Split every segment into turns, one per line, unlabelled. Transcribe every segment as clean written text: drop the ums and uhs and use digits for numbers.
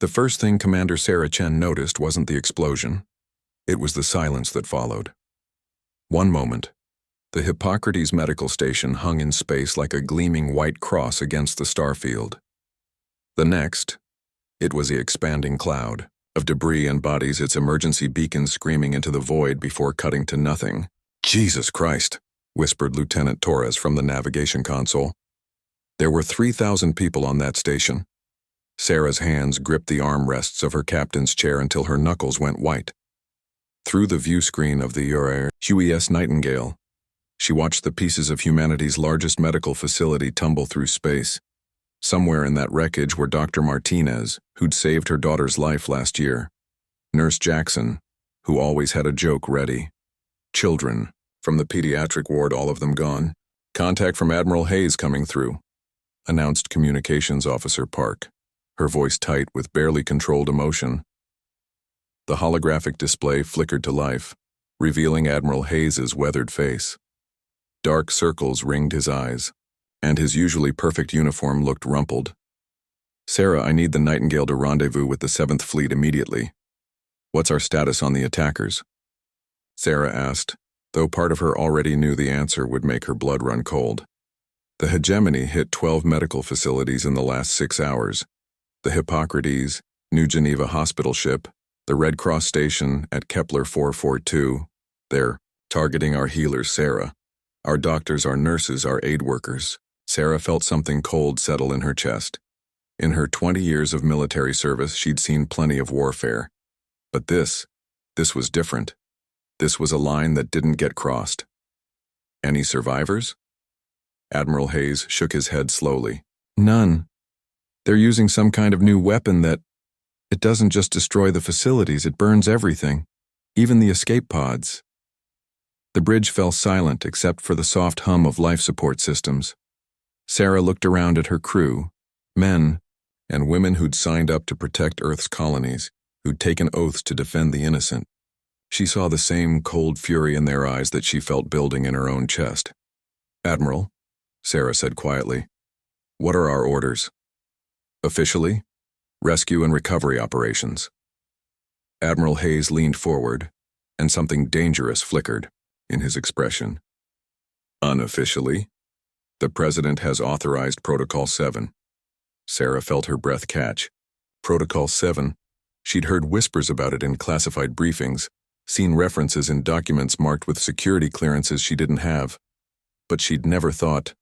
The first thing Commander Sarah Chen noticed wasn't the explosion. It was the silence that followed. One moment, the Hippocrates medical station hung in space like a gleaming white cross against the starfield. The next, it was the expanding cloud of debris and bodies, its emergency beacons screaming into the void before cutting to nothing. "Jesus Christ," whispered Lieutenant Torres from the navigation console. There were 3,000 people on that station. Sarah's hands gripped the armrests of her captain's chair until her knuckles went white. Through the view screen of the USS Nightingale, she watched the pieces of humanity's largest medical facility tumble through space. Somewhere in that wreckage were Dr. Martinez, who'd saved her daughter's life last year, Nurse Jackson, who always had a joke ready, children from the pediatric ward, all of them gone. "Contact from Admiral Hayes coming through," announced Communications Officer Park, her voice tight with barely controlled emotion. The holographic display flickered to life, revealing Admiral Hayes's weathered face. Dark circles ringed his eyes, and his usually perfect uniform looked rumpled. "Sarah, I need the Nightingale to rendezvous with the 7th Fleet immediately. What's our status on the attackers?" Sarah asked, though part of her already knew the answer would make her blood run cold. The hegemony hit 12 medical facilities in the last 6 hours. The Hippocrates, New Geneva hospital ship, the Red Cross station at Kepler 442. They're targeting our healers, Sarah. Our doctors, our nurses, our aid workers. Sarah felt something cold settle in her chest. In her 20 years of military service, she'd seen plenty of warfare. But this was different. This was a line that didn't get crossed. "Any survivors?" Admiral Hayes shook his head slowly. "None. They're using some kind of new weapon that it doesn't just destroy the facilities, it burns everything, even the escape pods." The bridge fell silent except for the soft hum of life support systems. Sarah looked around at her crew, men and women who'd signed up to protect Earth's colonies, who'd taken oaths to defend the innocent. She saw the same cold fury in their eyes that she felt building in her own chest. "Admiral," Sarah said quietly, "what are our orders?" "Officially, rescue and recovery operations." Admiral Hayes leaned forward, and something dangerous flickered in his expression. "Unofficially, the President has authorized Protocol 7. Sarah felt her breath catch. Protocol 7. She'd heard whispers about it in classified briefings, seen references in documents marked with security clearances she didn't have. But she'd never thought,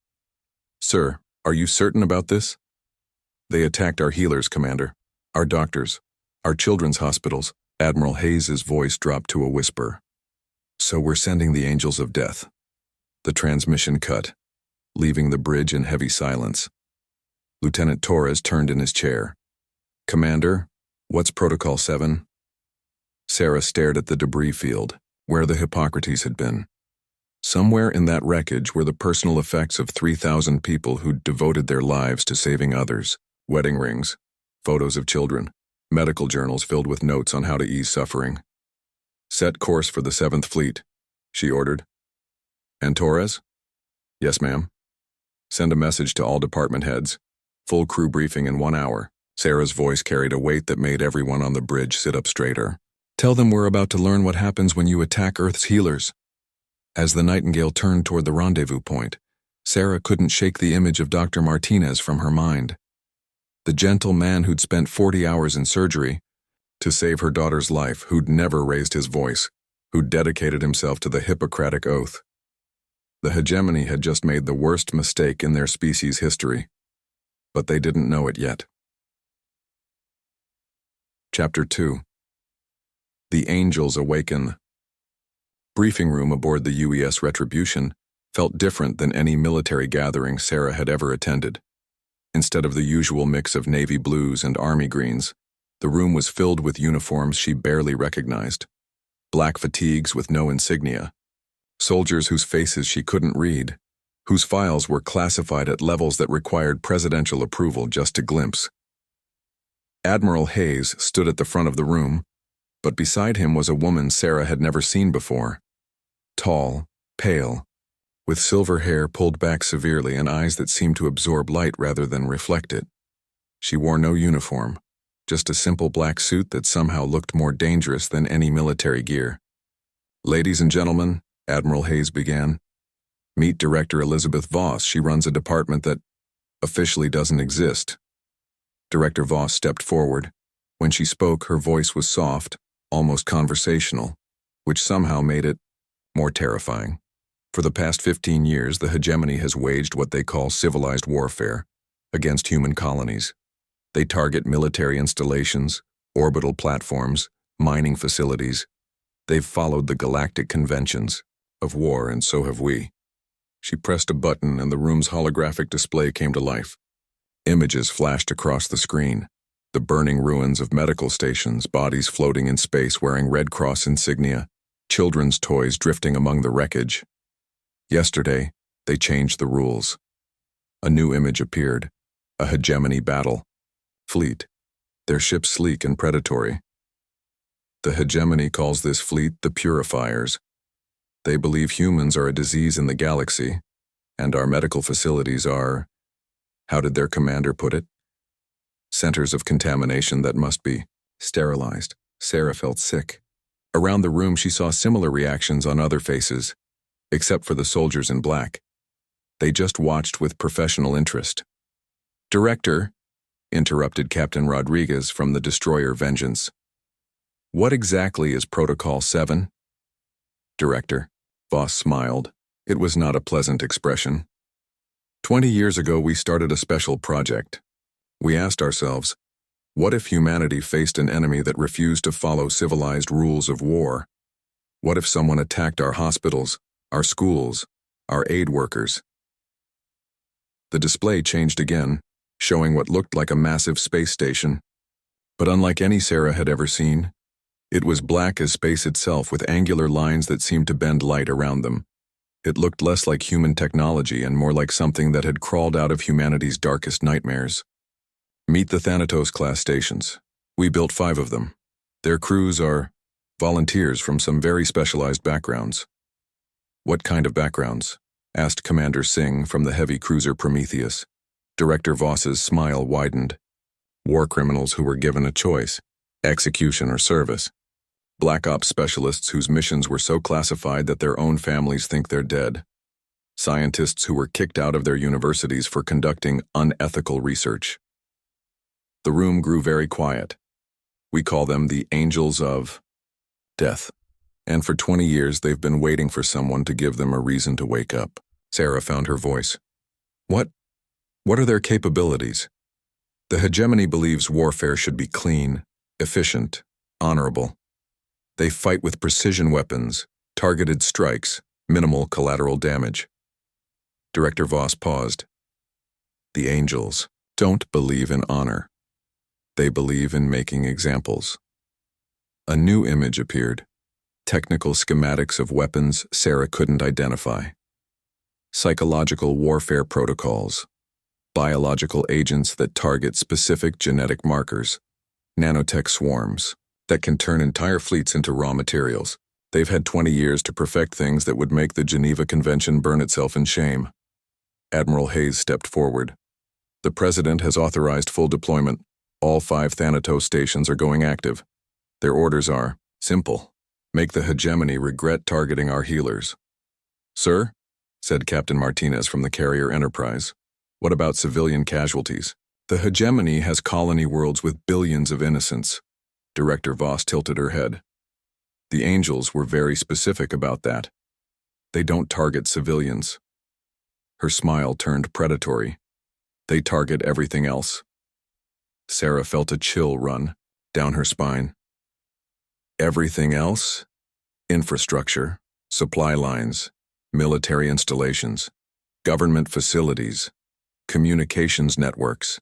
"Sir, are you certain about this?" "They attacked our healers, Commander. Our doctors. Our children's hospitals." Admiral Hayes's voice dropped to a whisper. "So we're sending the angels of death." The transmission cut, leaving the bridge in heavy silence. Lieutenant Torres turned in his chair. "Commander, what's Protocol 7? Sarah stared at the debris field, where the Hippocrates had been. Somewhere in that wreckage were the personal effects of 3,000 people who'd devoted their lives to saving others. Wedding rings, photos of children, medical journals filled with notes on how to ease suffering. "Set course for the 7th Fleet," she ordered. "And Torres?" "Yes, ma'am." "Send a message to all department heads. Full crew briefing in 1 hour." Sarah's voice carried a weight that made everyone on the bridge sit up straighter. "Tell them we're about to learn what happens when you attack Earth's healers." As the Nightingale turned toward the rendezvous point, Sarah couldn't shake the image of Dr. Martinez from her mind. The gentle man who'd spent 40 hours in surgery to save her daughter's life, who'd never raised his voice, who'd dedicated himself to the Hippocratic Oath. The hegemony had just made the worst mistake in their species' history, but they didn't know it yet. Chapter 2. The Angels Awaken. Briefing room aboard the UES Retribution felt different than any military gathering Sarah had ever attended. Instead of the usual mix of navy blues and army greens, the room was filled with uniforms she barely recognized. Black fatigues with no insignia. Soldiers whose faces she couldn't read, whose files were classified at levels that required presidential approval just to glimpse. Admiral Hayes stood at the front of the room, but beside him was a woman Sarah had never seen before. Tall, pale, with silver hair pulled back severely and eyes that seemed to absorb light rather than reflect it. She wore no uniform, just a simple black suit that somehow looked more dangerous than any military gear. "Ladies and gentlemen," Admiral Hayes began, "meet Director Elizabeth Voss. She runs a department that officially doesn't exist." Director Voss stepped forward. When she spoke, her voice was soft, almost conversational, which somehow made it more terrifying. For the past 15 years, the hegemony has waged what they call civilized warfare against human colonies. They target military installations, orbital platforms, mining facilities. They've followed the Galactic conventions of war, and so have we. She pressed a button and the room's holographic display came to life. Images flashed across the screen. The burning ruins of medical stations, bodies floating in space wearing Red Cross insignia, children's toys drifting among the wreckage. Yesterday, they changed the rules. A new image appeared, a hegemony battle. Fleet, their ships sleek and predatory. The hegemony calls this fleet the Purifiers. They believe humans are a disease in the galaxy, and our medical facilities are, how did their commander put it? Centers of contamination that must be sterilized. Sarah felt sick. Around the room, she saw similar reactions on other faces, except for the soldiers in black. They just watched with professional interest. "Director," interrupted Captain Rodriguez from the destroyer Vengeance. "What exactly is Protocol 7? "Director," Voss smiled. It was not a pleasant expression. 20 years ago, we started a special project. We asked ourselves, what if humanity faced an enemy that refused to follow civilized rules of war? What if someone attacked our hospitals, our schools, our aid workers? The display changed again, showing what looked like a massive space station. But unlike any Sarah had ever seen, it was black as space itself with angular lines that seemed to bend light around them. It looked less like human technology and more like something that had crawled out of humanity's darkest nightmares. "Meet the Thanatos-class stations. We built 5 of them. Their crews are volunteers from some very specialized backgrounds." "What kind of backgrounds?" asked Commander Singh from the heavy cruiser Prometheus. Director Voss's smile widened. "War criminals who were given a choice, execution or service. Black Ops specialists whose missions were so classified that their own families think they're dead. Scientists who were kicked out of their universities for conducting unethical research." The room grew very quiet. "We call them the Angels of Death. And for 20 years they've been waiting for someone to give them a reason to wake up." Sarah found her voice. What are their capabilities?" "The hegemony believes warfare should be clean, efficient, honorable. They fight with precision weapons, targeted strikes, minimal collateral damage." Director Voss paused. "The Angels don't believe in honor. They believe in making examples." A new image appeared. Technical schematics of weapons Sarah couldn't identify. Psychological warfare protocols. Biological agents that target specific genetic markers. Nanotech swarms that can turn entire fleets into raw materials. They've had 20 years to perfect things that would make the Geneva Convention burn itself in shame. Admiral Hayes stepped forward. "The President has authorized full deployment. All 5 Thanatos stations are going active. Their orders are simple. Make the hegemony regret targeting our healers." "Sir," said Captain Martinez from the carrier Enterprise, "what about civilian casualties? The hegemony has colony worlds with billions of innocents." Director Voss tilted her head. "The Angels were very specific about that. They don't target civilians." Her smile turned predatory. "They target everything else." Sarah felt a chill run down her spine. "Everything else? Infrastructure, supply lines, military installations, government facilities, communications networks.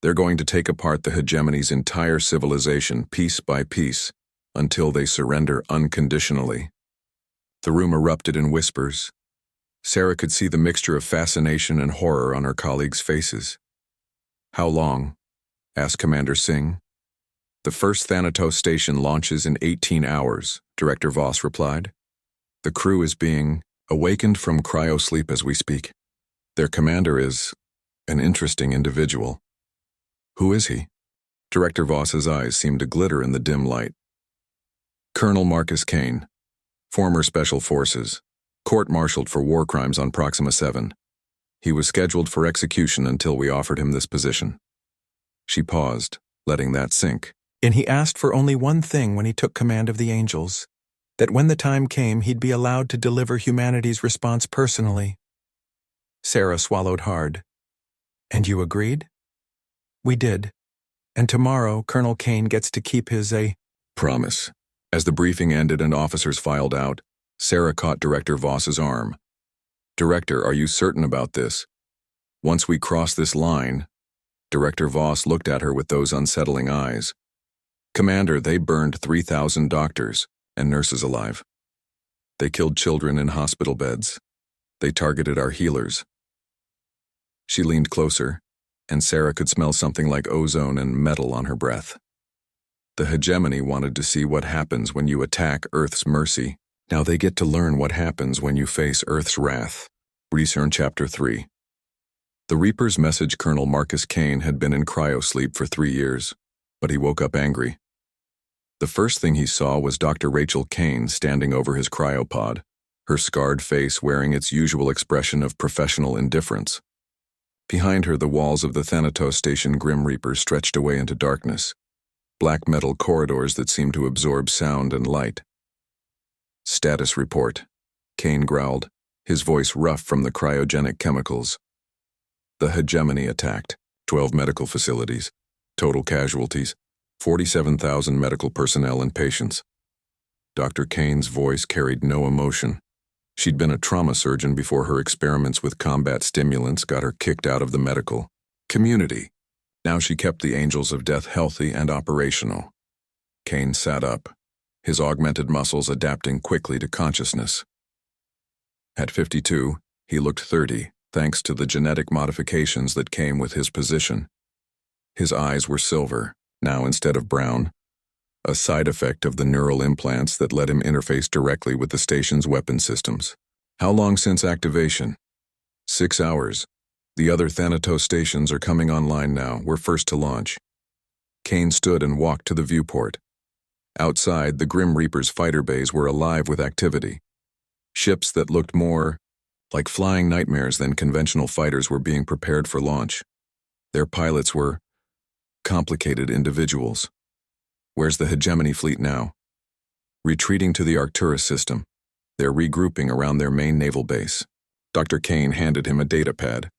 They're going to take apart the hegemony's entire civilization piece by piece until they surrender unconditionally." The room erupted in whispers. Sarah could see the mixture of fascination and horror on her colleagues' faces. "How long?" asked Commander Singh. "The first Thanatos station launches in 18 hours, Director Voss replied. "The crew is being awakened from cryosleep as we speak. Their commander is an interesting individual." "Who is he?" Director Voss's eyes seemed to glitter in the dim light. Colonel Marcus Kane, former Special Forces, court-martialed for war crimes on Proxima 7. He was scheduled for execution until we offered him this position. She paused, letting that sink.
And he asked for only one thing when he took command of the Angels, that when the time came he'd be allowed to deliver humanity's response personally. Sarah swallowed hard. And you agreed? We did. And tomorrow, Colonel Kane gets to keep his
promise. As the briefing ended and officers filed out, Sarah caught Director Voss's arm. Director, are you certain about this? Once we cross this line, Director Voss looked at her with those unsettling eyes. Commander, they burned 3,000 doctors and nurses alive. They killed children in hospital beds. They targeted our healers. She leaned closer, and Sarah could smell something like ozone and metal on her breath. The hegemony wanted to see what happens when you attack Earth's mercy. Now they get to learn what happens when you face Earth's wrath. Return Chapter 3. The Reaper's message Colonel Marcus Kane had been in cryosleep for 3 years, but he woke up angry. The first thing he saw was Dr. Rachel Kane standing over his cryopod, her scarred face wearing its usual expression of professional indifference. Behind her, the walls of the Thanatos Station Grim Reaper stretched away into darkness, black metal corridors that seemed to absorb sound and light. Status report, Kane growled, his voice rough from the cryogenic chemicals. The hegemony attacked, 12 medical facilities, total casualties, 47,000 medical personnel and patients. Dr. Kane's voice carried no emotion. She'd been a trauma surgeon before her experiments with combat stimulants got her kicked out of the medical community. Now she kept the Angels of Death healthy and operational. Kane sat up, his augmented muscles adapting quickly to consciousness. At 52, he looked 30, thanks to the genetic modifications that came with his position. His eyes were silver, now instead of brown, a side effect of the neural implants that let him interface directly with the station's weapon systems. How long since activation? 6 hours. The other Thanatos stations are coming online now. We're first to launch. Kane stood and walked to the viewport. Outside, the Grim Reaper's fighter bays were alive with activity. Ships that looked more like flying nightmares than conventional fighters were being prepared for launch. Their pilots were complicated individuals. Where's the hegemony fleet now? Retreating to the Arcturus system. They're regrouping around their main naval base. Dr. Kane handed him a datapad.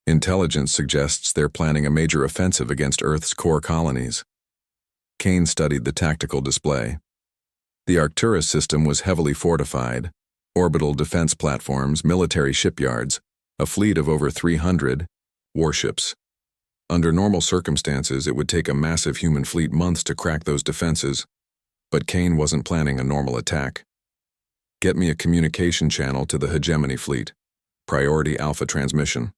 Intelligence suggests they're planning a major offensive against Earth's core colonies. Kane studied the tactical display. The Arcturus system was heavily fortified. Orbital defense platforms, military shipyards, a fleet of over 300 warships. Under normal circumstances, it would take a massive human fleet months to crack those defenses, but Kane wasn't planning a normal attack. Get me a communication channel to the hegemony fleet. Priority Alpha transmission.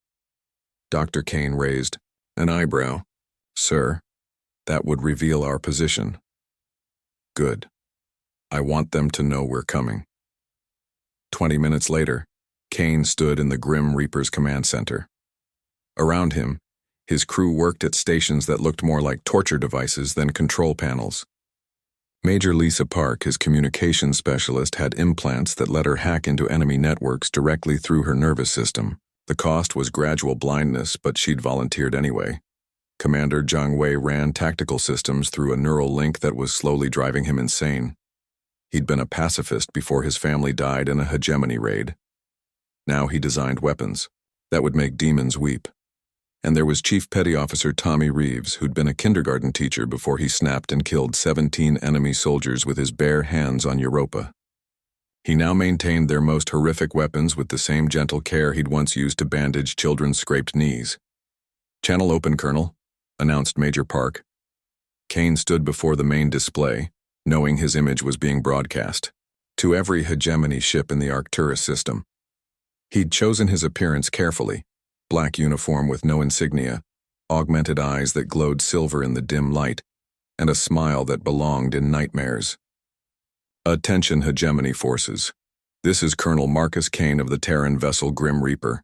Dr. Kane raised an eyebrow. Sir, that would reveal our position. Good. I want them to know we're coming. 20 minutes later, Kane stood in the Grim Reaper's command center. Around him, his crew worked at stations that looked more like torture devices than control panels. Major Lisa Park, his communications specialist, had implants that let her hack into enemy networks directly through her nervous system. The cost was gradual blindness, but she'd volunteered anyway. Commander Zhang Wei ran tactical systems through a neural link that was slowly driving him insane. He'd been a pacifist before his family died in a hegemony raid. Now he designed weapons that would make demons weep. And there was Chief Petty Officer Tommy Reeves, who'd been a kindergarten teacher before he snapped and killed 17 enemy soldiers with his bare hands on Europa. He now maintained their most horrific weapons with the same gentle care he'd once used to bandage children's scraped knees. "Channel open, Colonel," announced Major Park. Kane stood before the main display, knowing his image was being broadcast to every hegemony ship in the Arcturus system. He'd chosen his appearance carefully. Black uniform with no insignia, augmented eyes that glowed silver in the dim light, and a smile that belonged in nightmares. Attention hegemony forces. This is Colonel Marcus Kane of the Terran vessel Grim Reaper.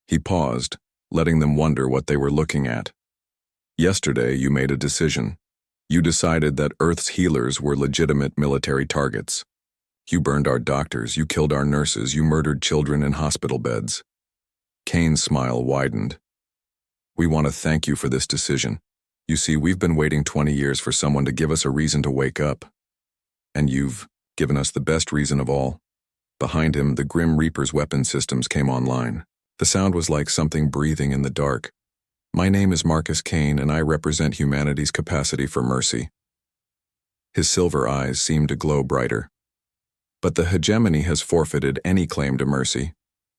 He paused, letting them wonder what they were looking at. Yesterday, you made a decision. You decided that Earth's healers were legitimate military targets. You burned our doctors, you killed our nurses, you murdered children in hospital beds. Kane's smile widened. We want to thank you for this decision. You see, we've been waiting 20 years for someone to give us a reason to wake up. And you've given us the best reason of all. Behind him, the Grim Reaper's weapon systems came online. The sound was like something breathing in the dark. My name is Marcus Kane, and I represent humanity's capacity for mercy. His silver eyes seemed to glow brighter. But the hegemony has forfeited any claim to mercy.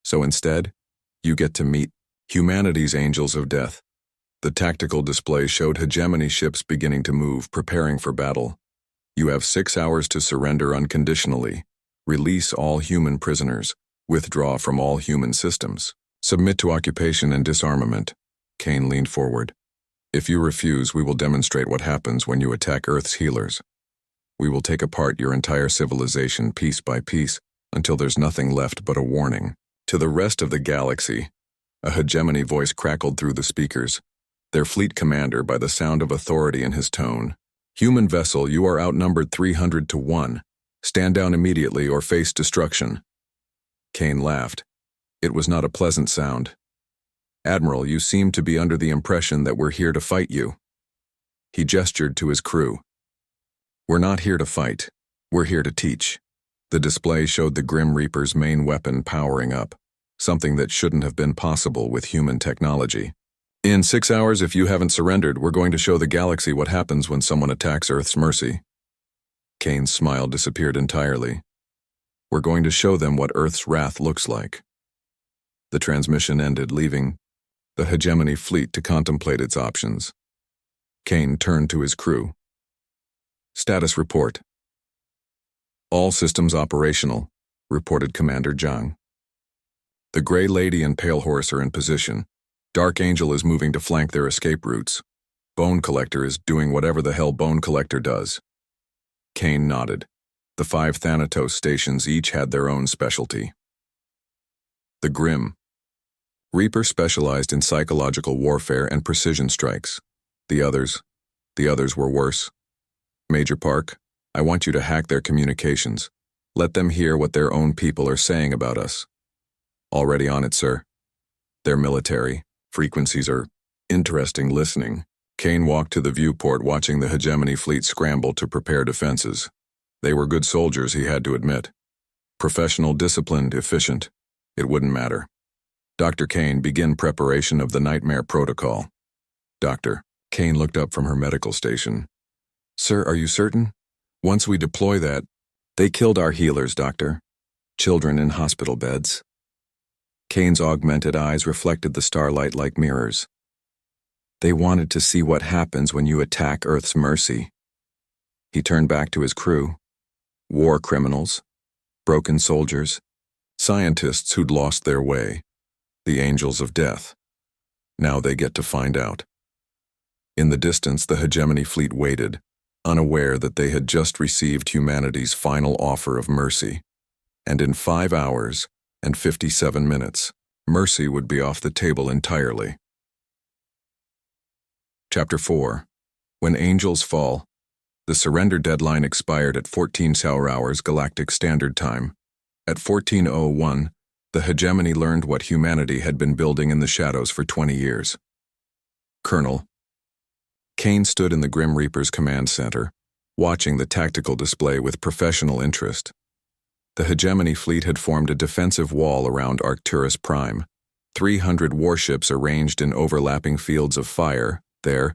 So instead, you get to meet humanity's angels of death. The tactical display showed hegemony ships beginning to move, preparing for battle. You have 6 hours to surrender unconditionally, release all human prisoners, withdraw from all human systems, submit to occupation and disarmament. Kane leaned forward. If you refuse, we will demonstrate what happens when you attack Earth's healers. We will take apart your entire civilization piece by piece until there's nothing left but a warning. To the rest of the galaxy, a hegemony voice crackled through the speakers, their fleet commander by the sound of authority in his tone. Human vessel, you are outnumbered 300 to 1. Stand down immediately or face destruction. Kane laughed. It was not a pleasant sound. Admiral, you seem to be under the impression that we're here to fight you. He gestured to his crew. We're not here to fight. We're here to teach. The display showed the Grim Reaper's main weapon powering up, something that shouldn't have been possible with human technology. In 6 hours, if you haven't surrendered, we're going to show the galaxy what happens when someone attacks Earth's mercy. Kane's smile disappeared entirely. We're going to show them what Earth's wrath looks like. The transmission ended, leaving the hegemony fleet to contemplate its options. Kane turned to his crew. Status report. All systems operational, reported Commander Zhang. The Gray Lady and Pale Horse are in position. Dark Angel is moving to flank their escape routes. Bone Collector is doing whatever the hell Bone Collector does. Kane nodded. The 5 Thanatos stations each had their own specialty. The Grim Reaper specialized in psychological warfare and precision strikes. The others were worse. Major Park, I want you to hack their communications. Let them hear what their own people are saying about us. Already on it, sir. They're military. Frequencies are interesting listening. Kane walked to the viewport, watching the hegemony fleet scramble to prepare defenses. They were good soldiers, he had to admit. Professional, disciplined, efficient. It wouldn't matter. Dr. Kane, begin preparation of the Nightmare Protocol. Doctor. Kane looked up from her medical station. Sir, are you certain? Once we deploy that, they killed our healers, Doctor. Children in hospital beds. Kane's augmented eyes reflected the starlight like mirrors. They wanted to see what happens when you attack Earth's mercy. He turned back to his crew. War criminals, broken soldiers, scientists who'd lost their way, the angels of death. Now they get to find out. In the distance, the hegemony fleet waited, unaware that they had just received humanity's final offer of mercy. And in 5 hours and 57 minutes, mercy would be off the table entirely. Chapter 4. When Angels Fall. The surrender deadline expired at 14 Sour Hours Galactic Standard Time. At 14:01, the hegemony learned what humanity had been building in the shadows for 20 years. Colonel. Kane stood in the Grim Reaper's command center, watching the tactical display with professional interest. The hegemony fleet had formed a defensive wall around Arcturus Prime, 300 warships arranged in overlapping fields of fire, there,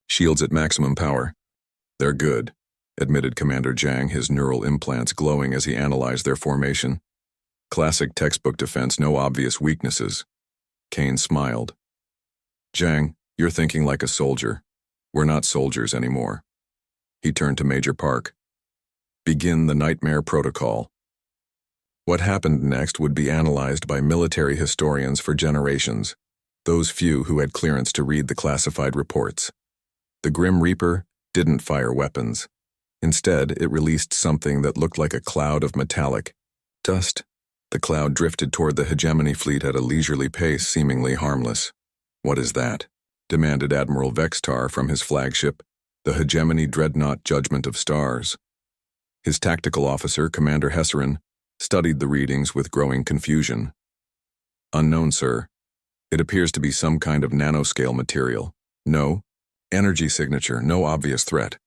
shields at maximum power. They're good, admitted Commander Zhang, his neural implants glowing as he analyzed their formation. Classic textbook defense, no obvious weaknesses. Kane smiled. Zhang, you're thinking like a soldier. We're not soldiers anymore. He turned to Major Park. Begin the Nightmare Protocol. What happened next would be analyzed by military historians for generations, those few who had clearance to read the classified reports. The Grim Reaper didn't fire weapons. Instead, it released something that looked like a cloud of metallic dust. The cloud drifted toward the hegemony fleet at a leisurely pace, seemingly harmless. What is that? demanded Admiral Vextar from his flagship, the Hegemony Dreadnought Judgment of Stars. His tactical officer, Commander Hesserin, studied the readings with growing confusion. Unknown, sir. It appears to be some kind of nanoscale material. No energy signature, no obvious threat.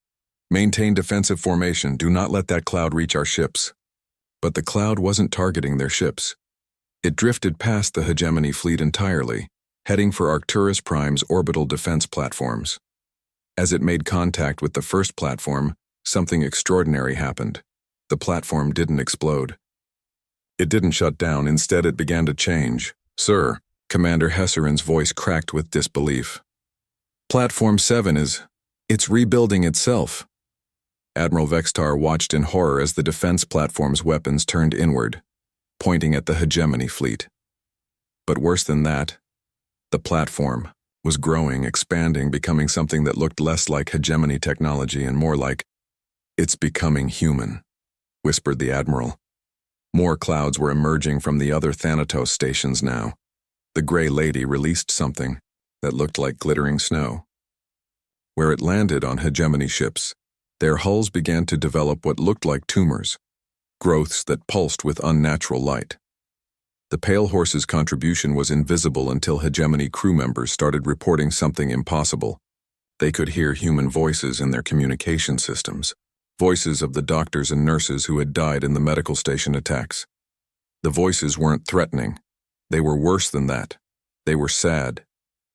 Maintain defensive formation, do not let that cloud reach our ships. But the cloud wasn't targeting their ships. It drifted past the Hegemony fleet entirely, heading for Arcturus Prime's orbital defense platforms. As it made contact with the first platform, something extraordinary happened. The platform didn't explode. It didn't shut down, instead it began to change. Sir, Commander Hesserin's voice cracked with disbelief. Platform 7 it's rebuilding itself. Admiral Vextar watched in horror as the defense platform's weapons turned inward, pointing at the Hegemony fleet. But worse than that, the platform was growing, expanding, becoming something that looked less like Hegemony technology and more like, "It's becoming human," whispered the Admiral. More clouds were emerging from the other Thanatos stations now. The Grey Lady released something that looked like glittering snow. Where it landed on Hegemony ships, their hulls began to develop what looked like tumors, growths that pulsed with unnatural light. The Pale Horse's contribution was invisible until Hegemony crew members started reporting something impossible. They could hear human voices in their communication systems, voices of the doctors and nurses who had died in the medical station attacks. The voices weren't threatening. They were worse than that. They were sad,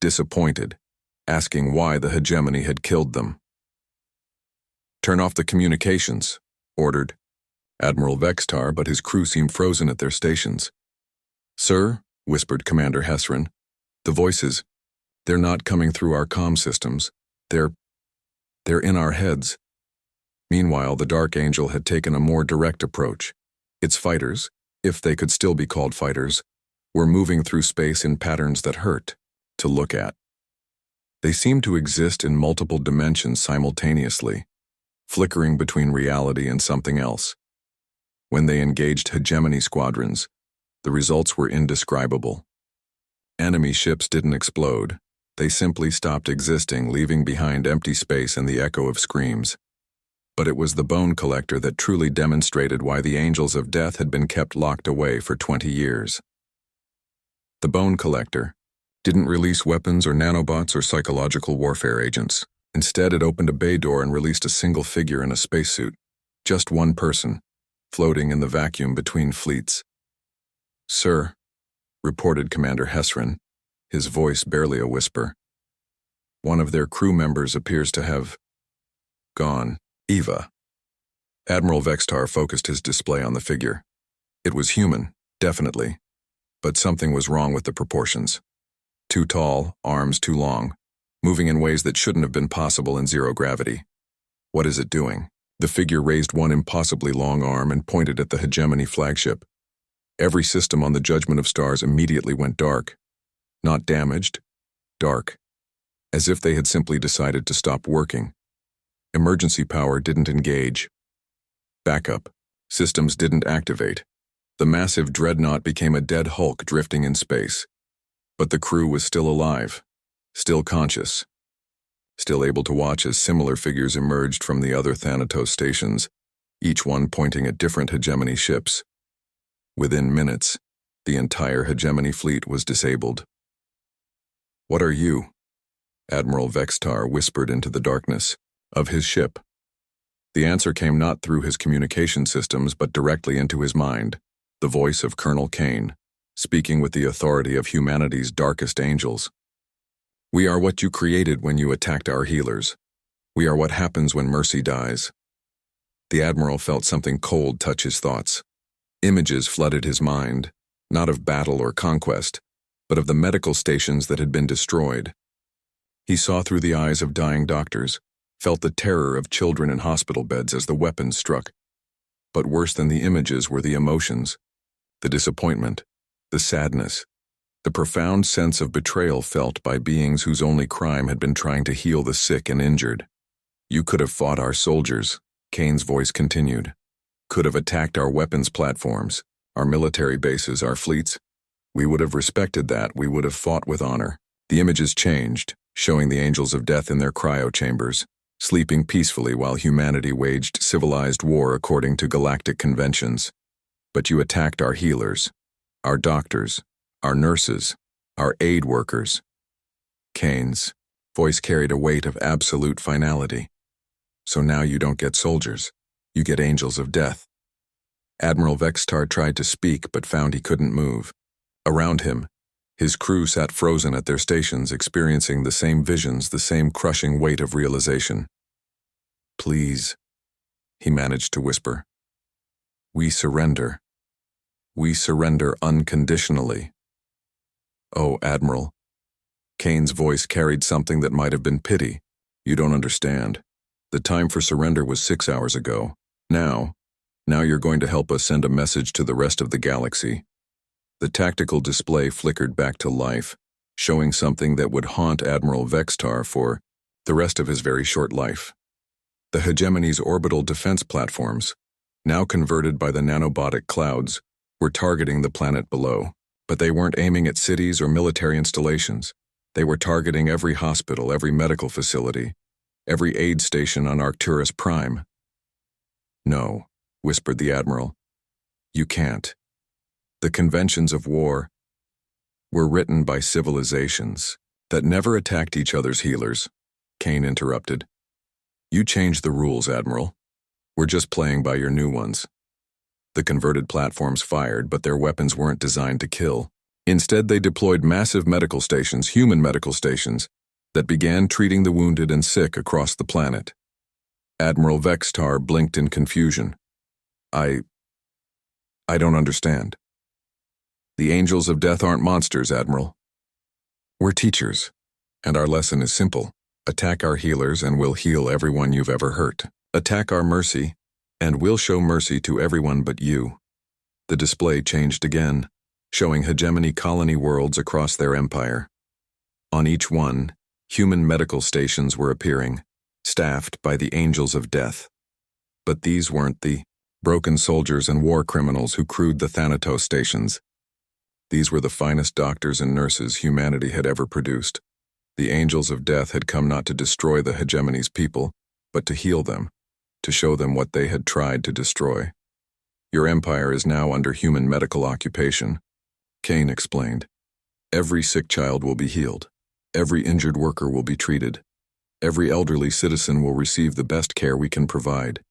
disappointed, asking why the Hegemony had killed them. "Turn off the communications," ordered Admiral Vextar, but his crew seemed frozen at their stations. "Sir," whispered Commander Hesserin, "the voices, they're not coming through our comm systems. They're in our heads." Meanwhile, the Dark Angel had taken a more direct approach. Its fighters, if they could still be called fighters, were moving through space in patterns that hurt to look at. They seemed to exist in multiple dimensions simultaneously, flickering between reality and something else. When they engaged Hegemony squadrons, the results were indescribable. Enemy ships didn't explode. They simply stopped existing, leaving behind empty space and the echo of screams. But it was the Bone Collector that truly demonstrated why the Angels of Death had been kept locked away for 20 years. The Bone Collector didn't release weapons or nanobots or psychological warfare agents. Instead, it opened a bay door and released a single figure in a spacesuit. Just one person, floating in the vacuum between fleets. "Sir," reported Commander Hesserin, his voice barely a whisper. "One of their crew members appears to have gone." Eva. Admiral Vextar focused his display on the figure. It was human, definitely, but something was wrong with the proportions. Too tall, arms too long, moving in ways that shouldn't have been possible in zero gravity. "What is it doing?" The figure raised one impossibly long arm and pointed at the Hegemony flagship. Every system on the Judgment of Stars immediately went dark. Not damaged, dark. As if they had simply decided to stop working. Emergency power didn't engage. Backup. Systems didn't activate. The massive dreadnought became a dead hulk drifting in space. But the crew was still alive, still conscious, still able to watch as similar figures emerged from the other Thanatos stations, each one pointing at different Hegemony ships. Within minutes, the entire Hegemony fleet was disabled. "What are you?" Admiral Vextar whispered into the darkness of his ship. The answer came not through his communication systems but directly into his mind, the voice of Colonel Kane, speaking with the authority of humanity's darkest angels. "We are what you created when you attacked our healers. We are what happens when mercy dies." The Admiral felt something cold touch his thoughts. Images flooded his mind, not of battle or conquest, but of the medical stations that had been destroyed. He saw through the eyes of dying doctors, felt the terror of children in hospital beds as the weapons struck. But worse than the images were the emotions, the disappointment, the sadness, the profound sense of betrayal felt by beings whose only crime had been trying to heal the sick and injured. "You could have fought our soldiers," Kane's voice continued. "Could have attacked our weapons platforms, our military bases, our fleets. We would have respected that, we would have fought with honor." The images changed, showing the angels of death in their cryo chambers, sleeping peacefully while humanity waged civilized war according to galactic conventions. But you attacked our healers, our doctors, our nurses, our aid workers. Kane's voice carried a weight of absolute finality. So now you don't get soldiers, you get angels of death. Admiral Vextar tried to speak but found he couldn't move. Around him, his crew sat frozen at their stations, experiencing the same visions, the same crushing weight of realization. "Please," he managed to whisper. "We surrender. We surrender unconditionally." "Oh, Admiral." Kane's voice carried something that might have been pity. "You don't understand. The time for surrender was 6 hours ago. Now you're going to help us send a message to the rest of the galaxy." The tactical display flickered back to life, showing something that would haunt Admiral Vextar for the rest of his very short life. The hegemony's orbital defense platforms, now converted by the nanobotic clouds, were targeting the planet below. But they weren't aiming at cities or military installations. They were targeting every hospital, every medical facility, every aid station on Arcturus Prime. "No," whispered the Admiral. "You can't. The conventions of war were written by civilizations that never attacked each other's healers," Kane interrupted. "You changed the rules, Admiral. We're just playing by your new ones." The converted platforms fired, but their weapons weren't designed to kill. Instead, they deployed massive medical stations, human medical stations, that began treating the wounded and sick across the planet. Admiral Vextar blinked in confusion. I don't understand." "The angels of death aren't monsters, Admiral. We're teachers, and our lesson is simple. Attack our healers and we'll heal everyone you've ever hurt. Attack our mercy, and we'll show mercy to everyone but you." The display changed again, showing hegemony colony worlds across their empire. On each one, human medical stations were appearing, staffed by the angels of death. But these weren't the broken soldiers and war criminals who crewed the Thanatos stations. These were the finest doctors and nurses humanity had ever produced. The angels of death had come not to destroy the hegemony's people, but to heal them, to show them what they had tried to destroy. "Your empire is now under human medical occupation," Kane explained. "Every sick child will be healed. Every injured worker will be treated. Every elderly citizen will receive the best care we can provide."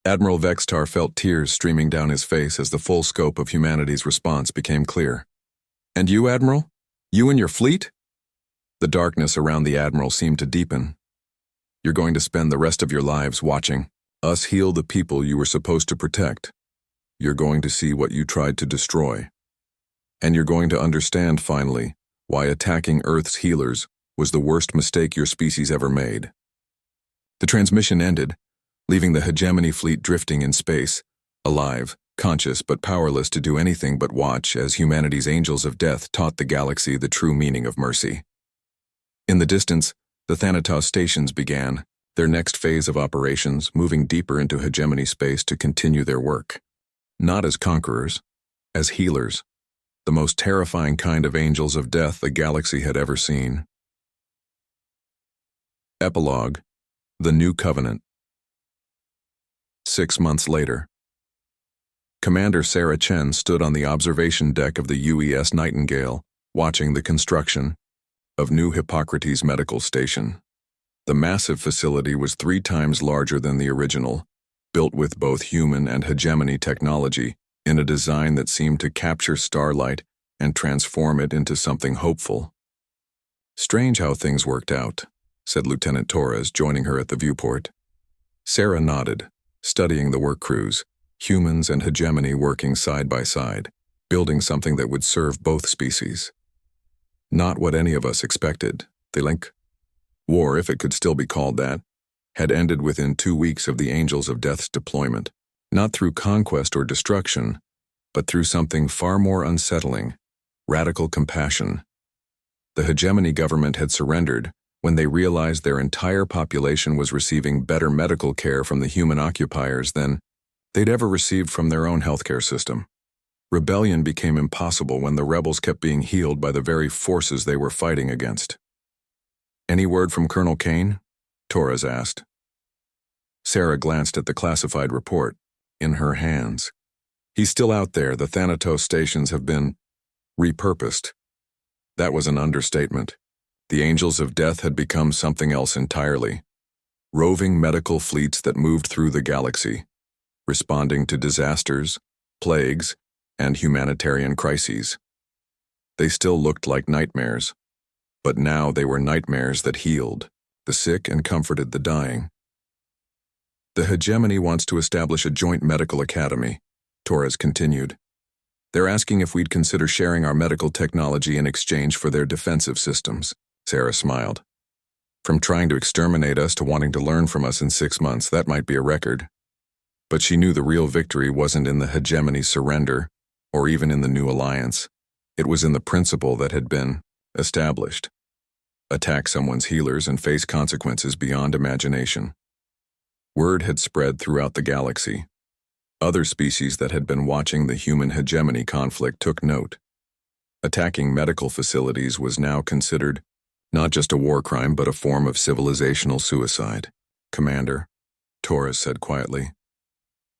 Admiral Vextar felt tears streaming down his face as the full scope of humanity's response became clear. "And you, Admiral? You and your fleet?" The darkness around the Admiral seemed to deepen. "You're going to spend the rest of your lives watching us heal the people you were supposed to protect. You're going to see what you tried to destroy. And you're going to understand, finally, why attacking Earth's healers was the worst mistake your species ever made." The transmission ended, leaving the hegemony fleet drifting in space, alive, conscious but powerless to do anything but watch as humanity's angels of death taught the galaxy the true meaning of mercy. In the distance, the Thanatos stations began, their next phase of operations, moving deeper into hegemony space to continue their work. Not as conquerors, as healers, the most terrifying kind of angels of death the galaxy had ever seen. Epilogue: The New Covenant. 6 months later. Commander Sarah Chen stood on the observation deck of the UES Nightingale, watching the construction of New Hippocrates Medical Station. The massive facility was 3 times larger than the original, built with both human and hegemony technology, in a design that seemed to capture starlight and transform it into something hopeful. "Strange how things worked out," said Lieutenant Torres, joining her at the viewport. Sarah nodded, studying the work crews, humans and hegemony working side by side, building something that would serve both species. Not what any of us expected. The link war, if it could still be called that, had ended within 2 weeks of the Angels of Death's deployment, not through conquest or destruction, but through something far more unsettling: radical compassion. The hegemony government had surrendered when they realized their entire population was receiving better medical care from the human occupiers than they'd ever received from their own healthcare system. Rebellion became impossible when the rebels kept being healed by the very forces they were fighting against. Any word from Colonel Kane? Torres asked. Sarah glanced at the classified report, in her hands. He's still out there. The Thanatos stations have been repurposed. That was an understatement. The Angels of Death had become something else entirely. Roving medical fleets that moved through the galaxy, responding to disasters, plagues, and humanitarian crises. They still looked like nightmares, but now they were nightmares that healed the sick and comforted the dying. The hegemony wants to establish a joint medical academy, Torres continued. They're asking if we'd consider sharing our medical technology in exchange for their defensive systems. Sarah smiled. From trying to exterminate us to wanting to learn from us in 6 months, that might be a record. But she knew the real victory wasn't in the hegemony's surrender, or even in the new alliance. It was in the principle that had been established. Attack someone's healers and face consequences beyond imagination. Word had spread throughout the galaxy. Other species that had been watching the human hegemony conflict took note. Attacking medical facilities was now considered not just a war crime, but a form of civilizational suicide. Commander, Torres said quietly,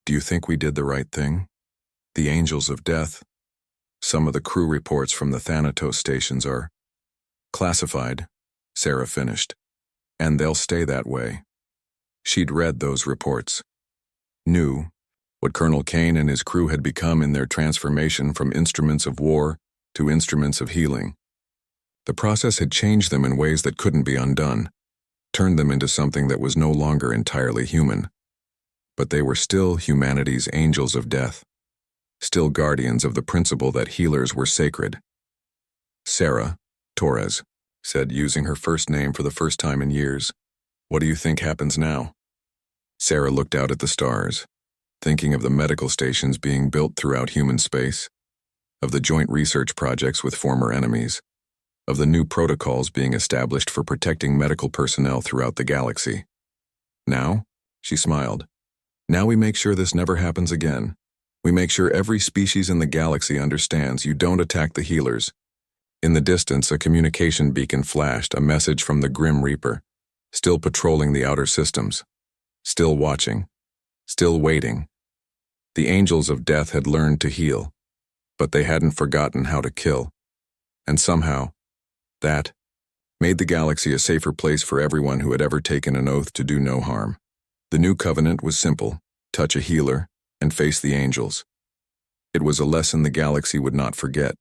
do you think we did the right thing? The Angels of Death. Some of the crew reports from the Thanatos stations are classified, Sarah finished, and they'll stay that way. She'd read those reports, knew what Colonel Kane and his crew had become in their transformation from instruments of war to instruments of healing. The process had changed them in ways that couldn't be undone, turned them into something that was no longer entirely human. But they were still humanity's Angels of Death, still guardians of the principle that healers were sacred. Sarah, Torres, said, using her first name for the first time in years, what do you think happens now? Sarah looked out at the stars, thinking of the medical stations being built throughout human space, of the joint research projects with former enemies, of the new protocols being established for protecting medical personnel throughout the galaxy. Now, she smiled, now we make sure this never happens again. We make sure every species in the galaxy understands you don't attack the healers. In the distance, a communication beacon flashed, a message from the Grim Reaper, still patrolling the outer systems, still watching, still waiting. The Angels of Death had learned to heal, but they hadn't forgotten how to kill. And somehow, that made the galaxy a safer place for everyone who had ever taken an oath to do no harm. The new covenant was simple: touch a healer and face the angels. It was a lesson the galaxy would not forget.